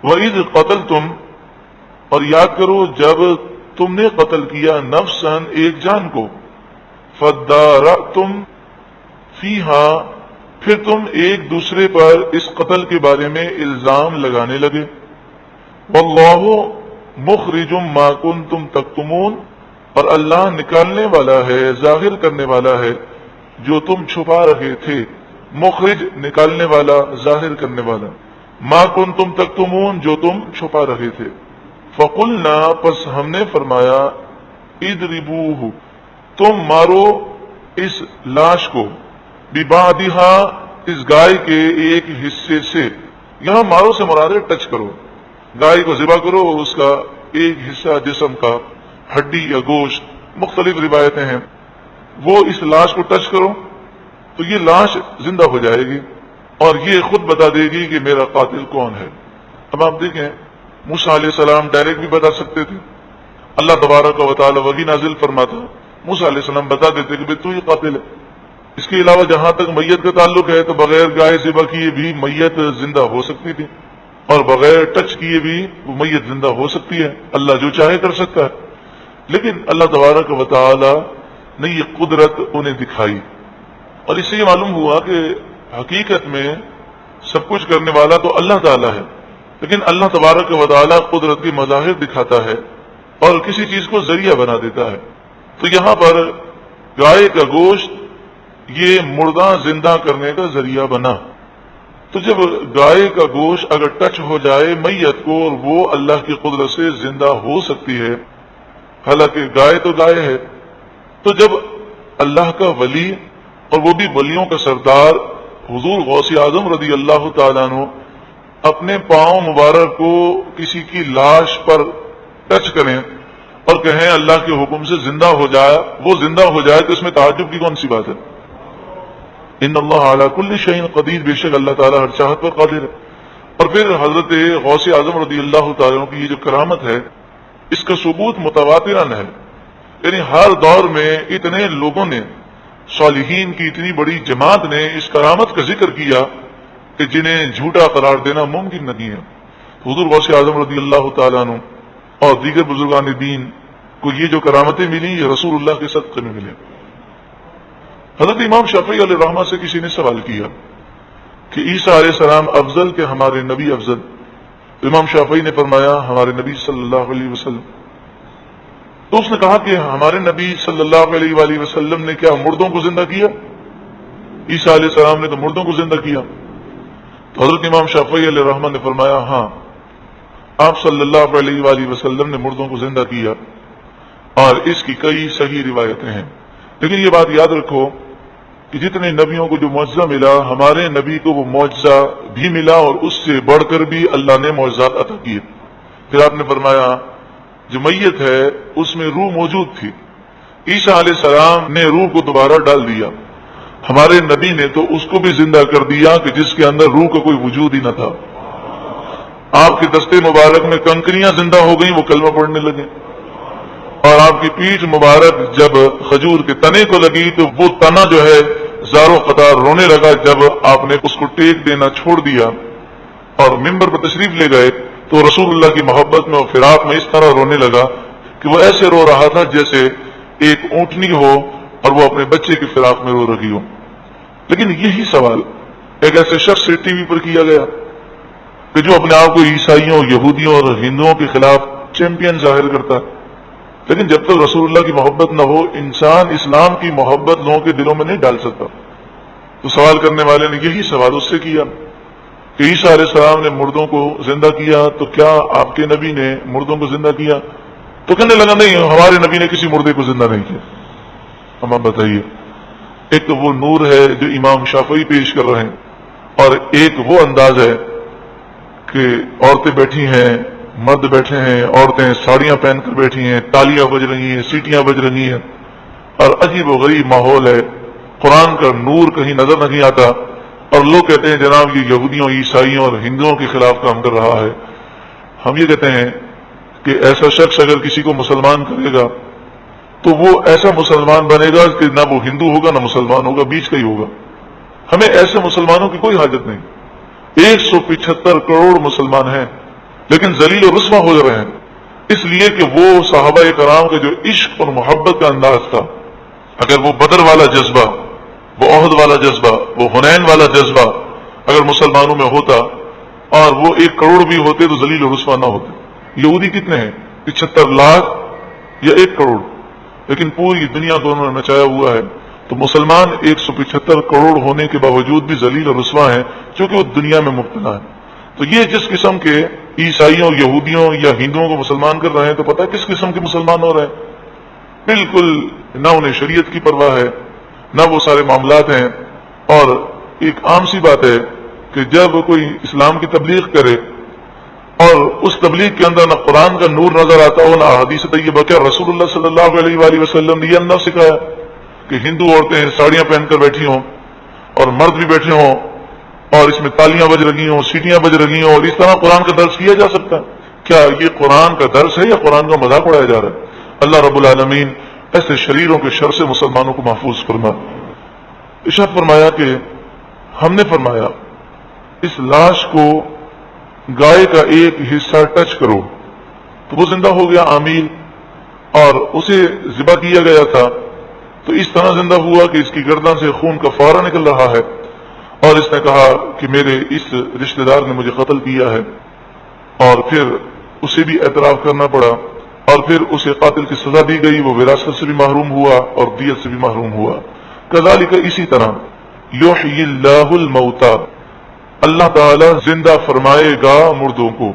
وَإِذْ قَتَلْتُمْ، اور یاد کرو جب تم نے قتل کیا نفساً ایک جان کو، فَادَّارَأْتُمْ فِيهَا، پھر تم ایک دوسرے پر اس قتل کے بارے میں الزام لگانے لگے، وَاللَّهُ مُخْرِجٌ مَا كُنْتُمْ تَكْتُمُونَ، اور اللہ نکالنے والا ہے، ظاہر کرنے والا ہے جو تم چھپا رہے تھے۔ مخرج نکالنے والا، ظاہر کرنے والا، ما کنتم تکتمون جو تم چھپا رہے تھے۔ فقلنا، پس ہم نے فرمایا، اضربوہ، تم مارو اس لاش کو، ببعضھا، اس گائے کے ایک حصے سے۔ یہاں مارو سے مراد ہے ٹچ کرو، گائے کو ذبح کرو اور اس کا ایک حصہ جسم کا، ہڈی یا گوشت، مختلف روایتیں ہیں، وہ اس لاش کو ٹچ کرو تو یہ لاش زندہ ہو جائے گی اور یہ خود بتا دے گی کہ میرا قاتل کون ہے۔ اب آپ دیکھیں، موسیٰ علیہ السلام ڈائریکٹ بھی بتا سکتے تھے، اللہ تبارک و تعالی وحی نازل فرماتا، موسیٰ علیہ السلام بتا دیتے کہ تو یہ قاتل ہے۔ اس کے علاوہ جہاں تک میت کا تعلق ہے تو بغیر گائے ذبح کیے بھی میت زندہ ہو سکتی تھی، اور بغیر ٹچ کیے بھی وہ میت زندہ ہو سکتی ہے، اللہ جو چاہے کر سکتا ہے۔ لیکن اللہ تبارک و تعالی نے یہ قدرت انہیں دکھائی، اور اس سے یہ معلوم ہوا کہ حقیقت میں سب کچھ کرنے والا تو اللہ تعالی ہے، لیکن اللہ تبارک و تعالی قدرت کی مظاہر دکھاتا ہے اور کسی چیز کو ذریعہ بنا دیتا ہے۔ تو یہاں پر گائے کا گوشت یہ مردہ زندہ کرنے کا ذریعہ بنا۔ تو جب گائے کا گوشت اگر ٹچ ہو جائے میت کو اور وہ اللہ کی قدرت سے زندہ ہو سکتی ہے، حالانکہ گائے تو گائے ہے، تو جب اللہ کا ولی اور وہ بھی ولیوں کا سردار حضور غوث اعظم رضی اللہ تعالیٰ عنہ اپنے پاؤں مبارک کو کسی کی لاش پر ٹچ کریں اور کہیں اللہ کے حکم سے زندہ ہو جائے، وہ زندہ ہو جائے، تو اس میں تعجب کی کون سی بات ہے؟ ان اللہ علی کل شیء قدیر، بے شک اللہ تعالیٰ ہر چاہت پر قادر ہے۔ اور پھر حضرت غوث اعظم رضی اللہ تعالیٰ عنہ کی یہ جو کرامت ہے، اس کا ثبوت متواتراً ہے، یعنی ہر دور میں اتنے لوگوں نے، صالحین کی اتنی بڑی جماعت نے اس کرامت کا ذکر کیا کہ جنہیں جھوٹا قرار دینا ممکن نہیں ہے۔ حضور غوث اعظم رضی اللہ تعالیٰ عنہ اور دیگر بزرگان دین کو یہ جو کرامتیں ملی، یہ رسول اللہ کے صدقے میں ملے۔ حضرت امام شافعی علیہ الرحمہ سے کسی نے سوال کیا کہ عیسیٰ علیہ السلام افضل کہ ہمارے نبی افضل؟ تو امام شافعی نے فرمایا ہمارے نبی صلی اللہ علیہ وسلم۔ تو اس نے کہا کہ ہمارے نبی صلی اللہ علیہ وآلہ وسلم نے کیا مردوں کو زندہ کیا؟ عیسیٰ علیہ السلام نے تو مردوں کو زندہ کیا۔ تو حضرت امام شافعی علیہ الرحمہ نے فرمایا ہاں، آپ صلی اللہ علیہ وآلہ وسلم نے مردوں کو زندہ کیا، اور اس کی کئی صحیح روایتیں ہیں۔ لیکن یہ بات یاد رکھو کہ جتنے نبیوں کو جو معجزہ ملا، ہمارے نبی کو وہ معجزہ بھی ملا اور اس سے بڑھ کر بھی اللہ نے معجزات عطا کیے۔ پھر آپ نے فرمایا جو میت ہے اس میں روح موجود تھی، عیسیٰ علیہ السلام نے روح کو دوبارہ ڈال دیا، ہمارے نبی نے تو اس کو بھی زندہ کر دیا کہ جس کے اندر روح کا کوئی وجود ہی نہ تھا۔ آپ کے دستے مبارک میں کنکریاں زندہ ہو گئیں، وہ کلمہ پڑھنے لگے، اور آپ کی پیٹھ مبارک جب کھجور کے تنے کو لگی تو وہ تنا جو ہے زاروں قطار رونے لگا۔ جب آپ نے اس کو ٹیک دینا چھوڑ دیا اور ممبر پر تشریف لے گئے تو رسول اللہ کی محبت میں اور فراق میں اس طرح رونے لگا کہ وہ ایسے رو رہا تھا جیسے ایک اونٹنی ہو اور وہ اپنے بچے کی فراق میں رو رہی ہو۔ لیکن یہی سوال ایک ایسے شخص سے ٹی وی پر کیا گیا کہ جو اپنے آپ کو عیسائیوں، یہودیوں اور ہندوؤں کے خلاف چیمپئن ظاہر کرتا ہے، لیکن جب تک رسول اللہ کی محبت نہ ہو انسان اسلام کی محبت لوگوں کے دلوں میں نہیں ڈال سکتا۔ تو سوال کرنے والے نے یہی سوال اس سے کیا کہ عیسیٰ علیہ السلام نے مردوں کو زندہ کیا، تو کیا آپ کے نبی نے مردوں کو زندہ کیا؟ تو کہنے لگا نہیں، ہمارے نبی نے کسی مردے کو زندہ نہیں کیا۔ اب آپ بتائیے، ایک تو وہ نور ہے جو امام شافعی پیش کر رہے ہیں، اور ایک وہ انداز ہے کہ عورتیں بیٹھی ہیں، مرد بیٹھے ہیں، عورتیں ساڑیاں پہن کر بیٹھی ہیں، تالیاں بج رہی ہیں، سیٹیاں بج رہی ہیں، اور عجیب و غریب ماحول ہے، قرآن کا نور کہیں نظر نہیں آتا، اور لوگ کہتے ہیں جناب یہ یہودیوں، عیسائیوں اور ہندوؤں کے خلاف کام کر رہا ہے۔ ہم یہ کہتے ہیں کہ ایسا شخص اگر کسی کو مسلمان کرے گا تو وہ ایسا مسلمان بنے گا کہ نہ وہ ہندو ہوگا نہ مسلمان ہوگا، بیچ کا ہی ہوگا۔ ہمیں ایسے مسلمانوں کی کوئی حاجت نہیں۔ 175 کروڑ مسلمان ہیں، لیکن ذلیل و رسوا ہو رہے ہیں، اس لیے کہ وہ صحابہ کرام کے جو عشق اور محبت کا انداز تھا، اگر وہ بدر والا جذبہ، وہ عہد والا جذبہ، وہ حنین والا جذبہ اگر مسلمانوں میں ہوتا اور وہ 1 کروڑ بھی ہوتے تو ذلیل و رسوا نہ ہوتے۔ یہودی کتنے ہیں؟ 75 لاکھ یا 1 کروڑ، لیکن پوری دنیا کو انہوں نے مچایا ہوا ہے۔ تو مسلمان 175 کروڑ ہونے کے باوجود بھی ذلیل و رسوا ہیں، چونکہ وہ دنیا میں مبتلا ہے۔ تو یہ جس قسم کے عیسائیوں، یہودیوں یا ہندوؤں کو مسلمان کر رہے ہیں، تو پتہ ہے کس قسم کے مسلمان ہو رہے ہیں؟ بالکل نہ انہیں شریعت کی پرواہ ہے، نہ وہ سارے معاملات ہیں۔ اور ایک عام سی بات ہے کہ جب کوئی اسلام کی تبلیغ کرے اور اس تبلیغ کے اندر نہ قرآن کا نور نظر آتا ہو، نہ حدیث طیبہ، کیا رسول اللہ صلی اللہ علیہ وآلہ وسلم نے یہ نہ سکھایا کہ ہندو عورتیں ساڑیاں پہن کر بیٹھی ہوں اور مرد بھی بیٹھے ہوں اور اس میں تالیاں بج رہی ہوں، سیٹیاں بج رہی ہوں، اور اس طرح قرآن کا درس کیا جا سکتا ہے؟ کیا یہ قرآن کا درس ہے یا قرآن کا مذاق اڑایا جا رہا ہے؟ اللہ رب العالمین ایسے شریروں کے شر سے مسلمانوں کو محفوظ فرما۔ ارشاد فرمایا کہ ہم نے فرمایا اس لاش کو گائے کا ایک حصہ ٹچ کرو تو وہ زندہ ہو گیا عامل، اور اسے ذبح کیا گیا تھا تو اس طرح زندہ ہوا کہ اس کی گردن سے خون کا فوارہ نکل رہا ہے، اور اس نے کہا کہ میرے اس رشتہ دار نے مجھے قتل کیا ہے، اور پھر اسے بھی اعتراف کرنا پڑا، اور پھر اسے قاتل کی سزا دی گئی، وہ وراثت سے بھی محروم ہوا اور دیت سے بھی محروم ہوا۔ کذالک، اسی طرح یحیی اللہ الموتى، اللہ تعالی زندہ فرمائے گا مردوں کو،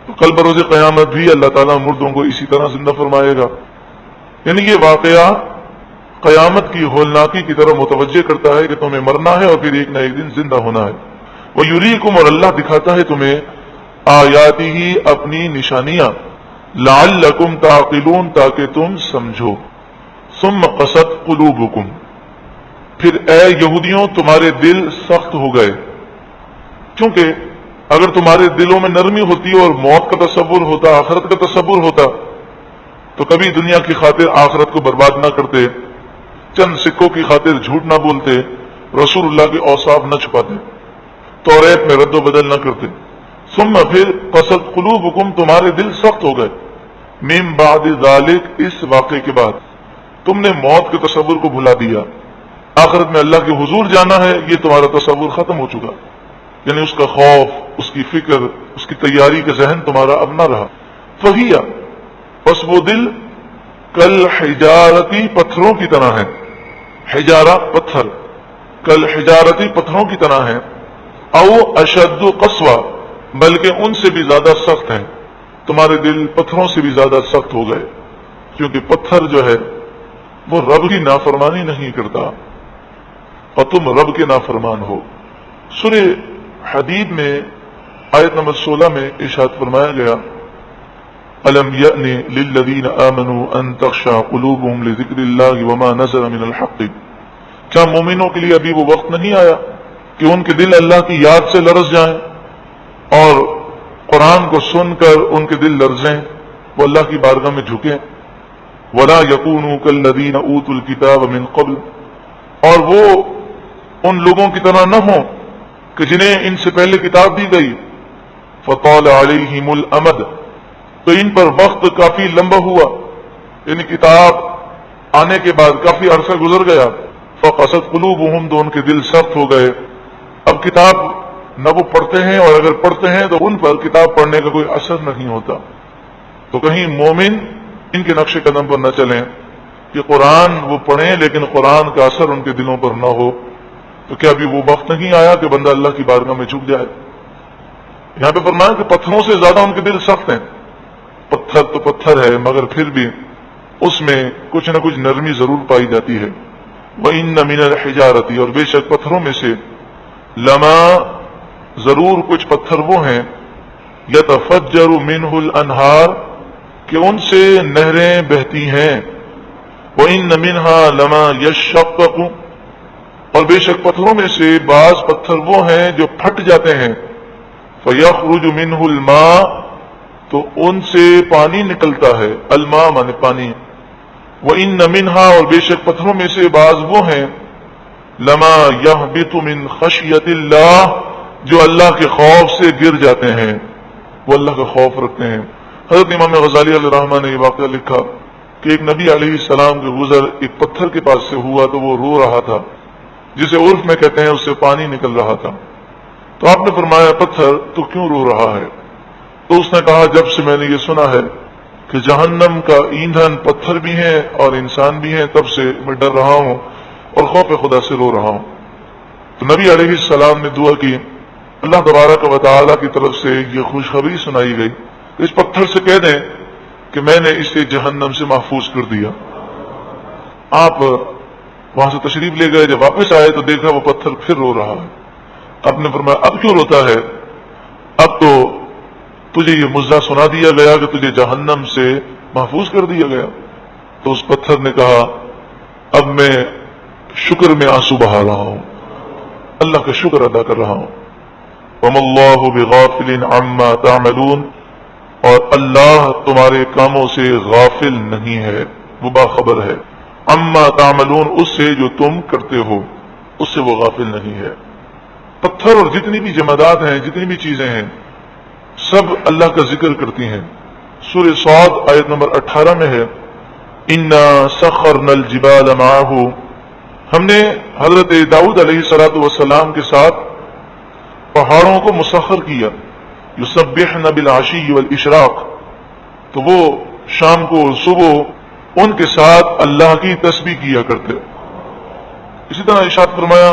تو کل بروز قیامت بھی اللہ تعالیٰ مردوں کو اسی طرح زندہ فرمائے گا۔ یعنی یہ واقعہ قیامت کی ہولناکی کی طرح متوجہ کرتا ہے کہ تمہیں مرنا ہے اور پھر ایک نہ ایک دن زندہ ہونا ہے۔ وَيُرِيكُمْ، اور اللہ دکھاتا ہے تمہیں آیاتہ اپنی نشانیاں، لعلکم تعقلون، تاکہ تم سمجھو۔ ثم قست قلوبکم، پھر اے یہودیوں تمہارے دل سخت ہو گئے، کیونکہ اگر تمہارے دلوں میں نرمی ہوتی اور موت کا تصور ہوتا، آخرت کا تصور ہوتا، تو کبھی دنیا کی خاطر آخرت کو برباد نہ کرتے، چند سکوں کی خاطر جھوٹ نہ بولتے، رسول اللہ کے اوصاف نہ چھپاتے، توریت میں رد و بدل نہ کرتے۔ ثم، پھر قست قلوبکم، تمہارے دل سخت ہو گئے، من بعد ذالک، اس واقعے کے بعد تم نے موت کے تصور کو بھلا دیا، آخرت میں اللہ کے حضور جانا ہے، یہ تمہارا تصور ختم ہو چکا، یعنی اس کا خوف، اس کی فکر، اس کی تیاری کا ذہن تمہارا اب نہ رہا۔ فہی، بس وہ دل کل حجارتی، پتھروں کی طرح ہے، حجارہ پتھر، کل حجارتی پتھروں کی طرح ہے، او اشد قسوہ، بلکہ ان سے بھی زیادہ سخت ہیں، تمہارے دل پتھروں سے بھی زیادہ سخت ہو گئے، کیونکہ پتھر جو ہے وہ رب کی نافرمانی نہیں کرتا اور تم رب کے نافرمان ہو۔ سورہ حدید میں آیت نمبر 16 میں ارشاد فرمایا گیا، الم یأن للذین آمنوا ان تخشع قلوبهم لذکر اللہ وما نزل من الحق، کیا مومنوں کے لیے ابھی وہ وقت نہیں آیا کہ ان کے دل اللہ کی یاد سے لرز جائیں اور قرآن کو سن کر ان کے دل لرزیں، وہ اللہ کی بارگاہ میں جھکیں، ولا یکونوا کالذین اوتوا الکتاب من قبل، اور وہ ان لوگوں کی طرح نہ ہوں کہ جنہیں ان سے پہلے کتاب دی گئی، فطال علیہم الامد، تو ان پر وقت کافی لمبا ہوا، یعنی کتاب آنے کے بعد کافی عرصہ گزر گیا، فقست قلوبہم، تو ان کے دل سخت ہو گئے، اب کتاب نہ وہ پڑھتے ہیں، اور اگر پڑھتے ہیں تو ان پر کتاب پڑھنے کا کوئی اثر نہیں ہوتا۔ تو کہیں مومن ان کے نقش قدم پر نہ چلیں کہ قرآن وہ پڑھیں لیکن قرآن کا اثر ان کے دلوں پر نہ ہو۔ تو کیا ابھی وہ وقت نہیں آیا کہ بندہ اللہ کی بارگاہ میں جھک جائے؟ یہاں پہ فرمایا کہ پتھروں سے زیادہ ان کے دل سخت ہیں، پتھر تو پتھر ہے مگر پھر بھی اس میں کچھ نہ کچھ نرمی ضرور پائی جاتی ہے۔ وَإِنَّ مِنَ الْحِجَارَةِ، اور بے شک پتھروں میں سے، لما، ضرور کچھ پتھر وہ ہیں، یتفجر منہ الانہار، کہ ان سے نہریں بہتی ہیں، وَإِنَّ مِنْهَا لَمَا يَشَّقَّقُ، اور بے شک پتھروں میں سے بعض پتھر وہ ہیں جو پھٹ جاتے ہیں، فَيَخْرُجُ مِنْهُ الْمَاءُ، تو ان سے پانی نکلتا ہے، الماء مانے پانی، وَإِنَّ مِنْهَا، اور بے شک پتھروں میں سے بعض وہ ہیں، لَمَا يَهْبِطُ مِنْ خَشْيَةِ اللَّهِ، جو اللہ کے خوف سے گر جاتے ہیں، وہ اللہ کا خوف رکھتے ہیں۔ حضرت امام غزالی علیہ الرحمہ نے یہ واقعہ لکھا کہ ایک نبی علیہ السلام کے گزر ایک پتھر کے پاس سے ہوا تو وہ رو رہا تھا، جسے عرف میں کہتے ہیں اس سے پانی نکل رہا تھا۔ تو آپ نے فرمایا پتھر تو کیوں رو رہا ہے؟ تو اس نے کہا جب سے میں نے یہ سنا ہے کہ جہنم کا ایندھن پتھر بھی ہے اور انسان بھی ہے، تب سے میں ڈر رہا ہوں اور خوف خدا سے رو رہا ہوں۔ تو نبی علیہ السلام نے دعا کی، اللہ تبارک و تعالیٰ کی طرف سے یہ خوشخبری سنائی گئی، اس پتھر سے کہہ دیں کہ میں نے اسے جہنم سے محفوظ کر دیا۔ آپ وہاں سے تشریف لے گئے، جب واپس آئے تو دیکھا وہ پتھر پھر رو رہا ہے۔ آپ نے فرمایا اب کیوں روتا ہے؟ اب تو تجھے یہ مزہ سنا دیا گیا کہ تجھے جہنم سے محفوظ کر دیا گیا۔ تو اس پتھر نے کہا اب میں شکر میں آنسو بہا رہا ہوں، اللہ کا شکر ادا کر رہا ہوں۔ وَمَا اللَّهُ بِغَافِلٍ عَمَّا تَعْمَلُونَ، اور اللہ تمہارے کاموں سے غافل نہیں ہے، وہ باخبر ہے۔ عَمَّا تَعْمَلُونَ، اس سے جو تم کرتے ہو اس سے وہ غافل نہیں ہے۔ پتھر اور جتنی بھی جمادات ہیں، جتنی بھی چیزیں ہیں، سب اللہ کا ذکر کرتی ہیں۔ سورہ صاد آیت نمبر 18 میں ہے اِنَّا سَخَّرْنَا الْجِبَالَ مَعَهُ، ہم نے حضرت داؤد علیہ السلام کے ساتھ پہاڑوں کو مسخر کیا، یسبحن بالعشی والاشراق، تو وہ شام کو اور صبح ان کے ساتھ اللہ کی تسبیح کیا کرتے۔ اسی طرح ارشاد فرمایا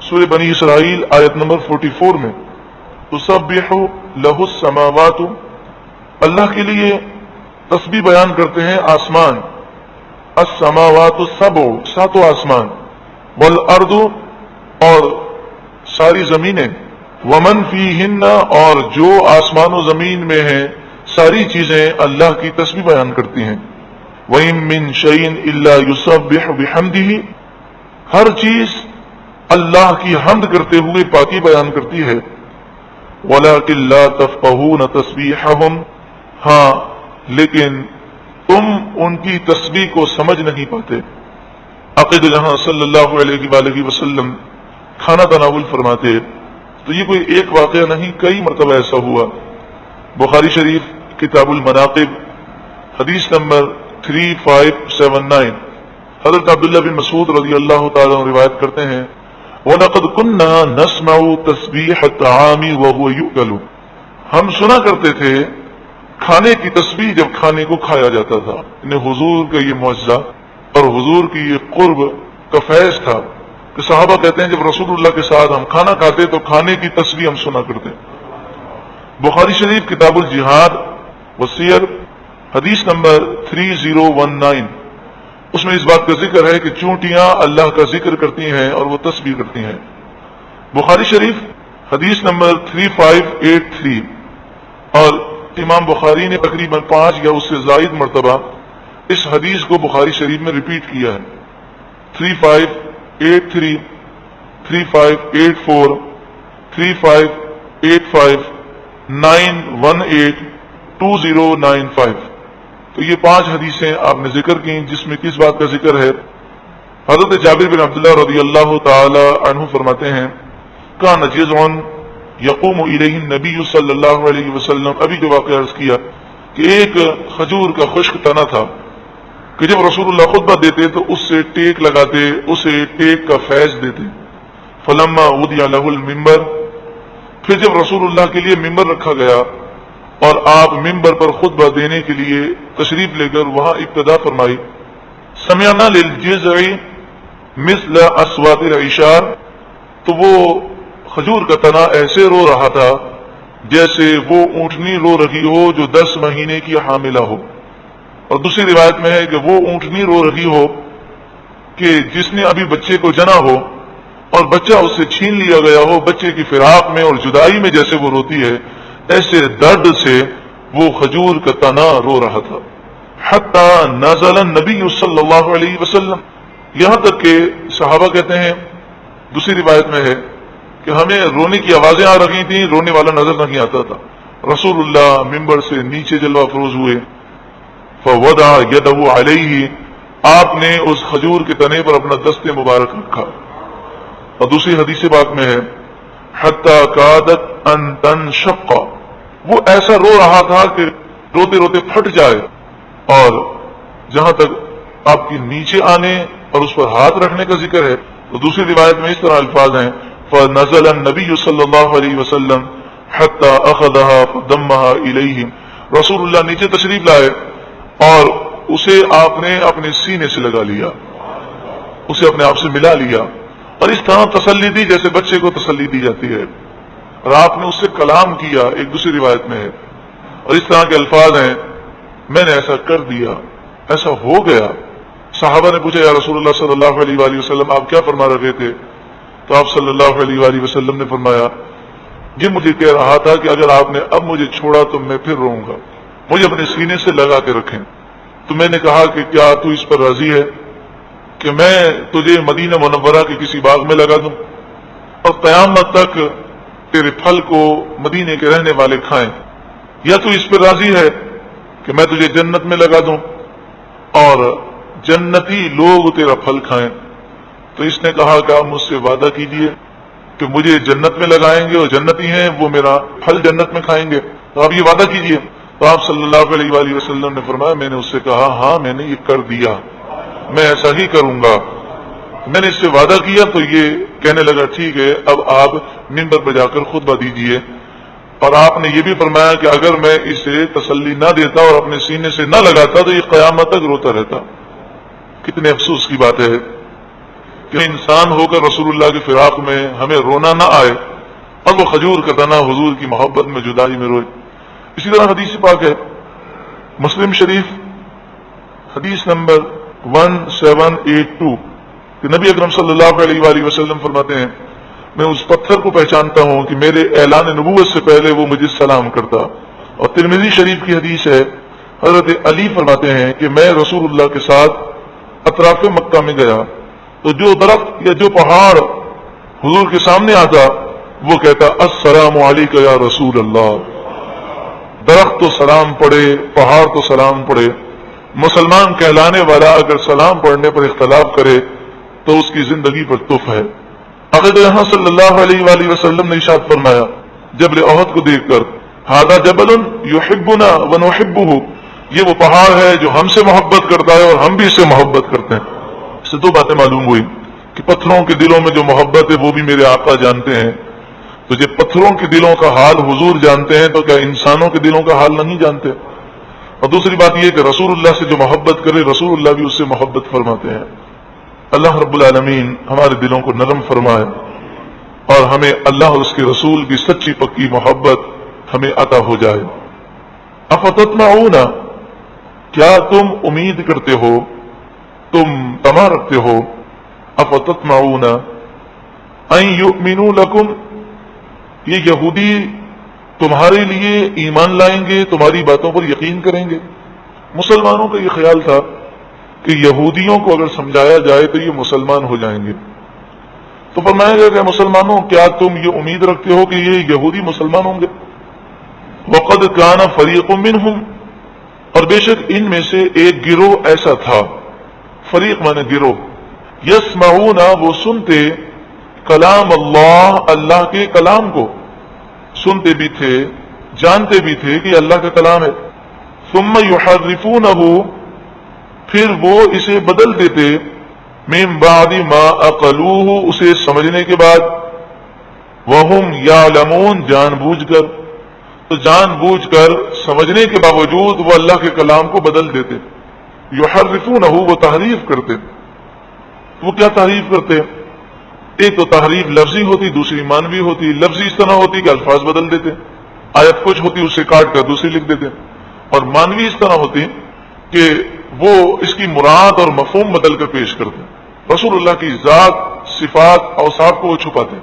سورہ بنی اسرائیل آیت نمبر 44 میں تسبح لہ السماوات، اللہ کے لیے تسبیح بیان کرتے ہیں آسمان، السماوات السبع، ساتوں آسمان، والارض، اور ساری زمینیں، ومن فیہن، اور جو آسمان و زمین میں ہیں ساری چیزیں اللہ کی تسبیح بیان کرتی ہیں۔ وَإِن مِّن شَيْءٍ إِلَّا يُسَبِّحُ بِحَمْدِهِ، ہر چیز اللہ کی حمد کرتے ہوئے پاکی بیان کرتی ہے۔ وَلَٰكِن لَّا تَفْقَهُونَ تَسْبِيحَهُمْ، ہاں لیکن تم ان کی تسبیح کو سمجھ نہیں پاتے۔ عقید جہاں صلی اللہ علیہ وآلہ وسلم کھانا تناول فرماتے تو یہ کوئی ایک واقعہ نہیں، کئی مرتبہ ایسا ہوا۔ بخاری شریف کتاب المناقب حدیث نمبر 3579، حضرت عبداللہ بن مسعود رضی اللہ تعالیٰ عنہ روایت کرتے ہیں وَلَقَدْ كُنَّا نَسْمَعُ تَسْبِيحَ الطَّعَامِ وَهُوَ يُؤْكَلُ، ہم سنا کرتے تھے کھانے کی تسبیح جب کھانے کو کھایا جاتا تھا۔ انہیں حضور کا یہ معجزہ اور حضور کی یہ قرب کا فیض تھا کہ صحابہ کہتے ہیں جب رسول اللہ کے ساتھ ہم کھانا کھاتے تو کھانے کی تسبیح ہم سنا کرتے۔ بخاری شریف کتاب الجہاد وسیر حدیث نمبر 3019، اس میں اس بات کا ذکر ہے کہ چونٹیاں اللہ کا ذکر کرتی ہیں اور وہ تسبیح کرتی ہیں۔ بخاری شریف حدیث نمبر 3583، اور امام بخاری نے تقریباً 5 یا اس سے زائد مرتبہ اس حدیث کو بخاری شریف میں ریپیٹ کیا ہے۔ 3583، 3584، 3585، 918، 2095، تو یہ 5 حدیثیں آپ نے ذکر کی، جس میں کس بات کا ذکر ہے؟ حضرت جابر بن عبداللہ رضی اللہ تعالی عنہ فرماتے ہیں کان جزع یقوم الیہ النبی صلی اللہ علیہ وسلم، ابھی جو واقعہ عرض کیا کہ ایک کھجور کا خشک تنا تھا کہ جب رسول اللہ خطبہ دیتے تو اس سے ٹیک لگاتے، اسے ٹیک کا فیض دیتے۔ فلما وضع له المنبر، پھر جب رسول اللہ کے لیے ممبر رکھا گیا اور آپ ممبر پر خطبہ دینے کے لیے تشریف لے کر وہاں ابتدا فرمائی، سمعنا للجزع مثل اصوات العشار، تو وہ کھجور کا تنا ایسے رو رہا تھا جیسے وہ اونٹنی رو رہی ہو جو 10 مہینے کی حاملہ ہو، اور دوسری روایت میں ہے کہ وہ اونٹنی رو رہی ہو کہ جس نے ابھی بچے کو جنا ہو اور بچہ اس سے چھین لیا گیا ہو، بچے کی فراق میں اور جدائی میں جیسے وہ روتی ہے، ایسے درد سے وہ کھجور کا تنا رو رہا تھا۔ حتی نزل النبی صلی اللہ علیہ وسلم، یہاں تک کہ صحابہ کہتے ہیں دوسری روایت میں ہے کہ ہمیں رونے کی آوازیں آ رہی تھیں، رونے والا نظر نہیں آتا تھا۔ رسول اللہ ممبر سے نیچے جلوہ افروز ہوئے، فوضع یدہ علیہ، آپ نے اس کھجور کے تنے پر اپنا دست مبارک رکھا۔ اور دوسری حدیث پاک میں ہے حتی کادت ان تنشق، وہ ایسا رو رہا تھا کہ روتے روتے پھٹ جائے. اور جہاں تک آپ کی نیچے آنے اور اس پر ہاتھ رکھنے کا ذکر ہے تو دوسری روایت میں اس طرح الفاظ ہیں فَنَزَلَ النَّبِيُّ صلی اللہ علیہ وسلم حَتَّى أَخَذَهَا فَضَمَّهَا إِلَيْهِمْ. رسول اللہ نیچے تشریف لائے اور اسے آپ نے اپنے سینے سے لگا لیا, اسے اپنے آپ سے ملا لیا, اور اس طرح تسلی دی جیسے بچے کو تسلی دی جاتی ہے, اور آپ نے اس سے کلام کیا, ایک دوسری روایت میں ہے. اور اس طرح کے الفاظ ہیں میں نے ایسا کر دیا, ایسا ہو گیا. صحابہ نے پوچھا یا رسول اللہ صلی اللہ علیہ وآلہ وسلم آپ کیا فرما رہے تھے؟ تو آپ صلی اللہ علیہ وآلہ وسلم نے فرمایا یہ مجھے کہہ رہا تھا کہ اگر آپ نے اب مجھے چھوڑا تو میں پھر رہوں گا, مجھے اپنے سینے سے لگا کے رکھیں. تو میں نے کہا کہ کیا تو اس پر راضی ہے کہ میں تجھے مدینہ منورہ کے کسی باغ میں لگا دوں اور قیامت تک تیرے پھل کو مدینے کے رہنے والے کھائیں, یا تو اس پر راضی ہے کہ میں تجھے جنت میں لگا دوں اور جنتی لوگ تیرا پھل کھائیں. تو اس نے کہا کہ آپ مجھ سے وعدہ کیجئے کہ مجھے جنت میں لگائیں گے اور جنتی ہیں وہ میرا پھل جنت میں کھائیں گے, تو آپ یہ وعدہ کیجئے. تو آپ صلی اللہ علیہ وآلہ وسلم نے فرمایا میں نے اس سے کہا ہاں میں نے یہ کر دیا, میں ایسا ہی کروں گا. میں نے اس سے وعدہ کیا. تو یہ کہنے لگا ٹھیک ہے اب آپ منبر پہ جا کر خطبہ دیجئے. اور آپ نے یہ بھی فرمایا کہ اگر میں اسے تسلی نہ دیتا اور اپنے سینے سے نہ لگاتا تو یہ قیامت تک روتا رہتا. کتنے افسوس کی بات ہے کہ انسان ہو کر رسول اللہ کی فراق میں ہمیں رونا نہ آئے اور وہ کھجور کا تنا حضور کی محبت میں جدائی میں روئے. اسی طرح حدیث پاک ہے مسلم شریف حدیث نمبر 1782 کہ نبی اکرم صلی اللہ علیہ وآلہ وسلم فرماتے ہیں میں اس پتھر کو پہچانتا ہوں کہ میرے اعلان نبوت سے پہلے وہ مجھے سلام کرتا. اور ترمذی شریف کی حدیث ہے حضرت علی فرماتے ہیں کہ میں رسول اللہ کے ساتھ اطراف مکہ میں گیا تو جو درخت یا جو پہاڑ حضور کے سامنے آتا وہ کہتا السلام علیکم یا رسول اللہ. درخت تو سلام پڑھے, پہاڑ تو سلام پڑھے, مسلمان کہلانے والا اگر سلام پڑھنے پر اختلاف کرے تو اس کی زندگی پر تف ہے. اگر یہاں صلی اللہ علیہ وآلہ وسلم نے ارشاد فرمایا جبل احد کو دیکھ کر ھذا جبل یحبنا ونحبہ, یہ وہ پہاڑ ہے جو ہم سے محبت کرتا ہے اور ہم بھی اس سے محبت کرتے ہیں. اس سے دو باتیں معلوم ہوئی کہ پتھروں کے دلوں میں جو محبت ہے وہ بھی میرے آقا جانتے ہیں. تو جب پتھروں کے دلوں کا حال حضور جانتے ہیں تو کیا انسانوں کے دلوں کا حال نہیں جانتے؟ اور دوسری بات یہ کہ رسول اللہ سے جو محبت کرے رسول اللہ بھی اس سے محبت فرماتے ہیں. اللہ رب العالمین ہمارے دلوں کو نرم فرمائے اور ہمیں اللہ اور اس کے رسول کی سچی پکی محبت ہمیں عطا ہو جائے. افتطمعون, کیا تم امید کرتے ہو, تم طمع رکھتے ہو, افتطمعون ان یؤمنوا لکم, یہ یہودی تمہارے لیے ایمان لائیں گے, تمہاری باتوں پر یقین کریں گے. مسلمانوں کا یہ خیال تھا کہ یہودیوں کو اگر سمجھایا جائے تو یہ مسلمان ہو جائیں گے. تو فرمایا گیا کہ مسلمانوں کیا تم یہ امید رکھتے ہو کہ یہ یہودی مسلمان ہوں گے؟ وقد کان فریق منہم, اور بے شک ان میں سے ایک گروہ ایسا تھا, فریق مانے گروہ, یسمعون, وہ سنتے, کلام اللہ, اللہ کے کلام کو سنتے بھی تھے, جانتے بھی تھے کہ اللہ کا کلام ہے. ثم یحرفونہ, پھر وہ اسے بدل دیتے, من بعد ما عقلوہ, اسے سمجھنے کے بعد, وہم یعلمون, جان بوجھ کر. تو جان بوجھ کر سمجھنے کے باوجود وہ اللہ کے کلام کو بدل دیتے. یحرفونہ, وہ تحریف کرتے. وہ کیا تحریف کرتے؟ ایک تو تحریف لفظی ہوتی, دوسری مانوی ہوتی. لفظی اس طرح ہوتی کہ الفاظ بدل دیتے, آیت کچھ ہوتی اسے کاٹ کر دوسری لکھ دیتے, اور مانوی اس طرح ہوتی کہ وہ اس کی مراد اور مفہوم بدل کر پیش کرتے. رسول اللہ کی ذات, صفات, اوصاف کو وہ چھپاتے.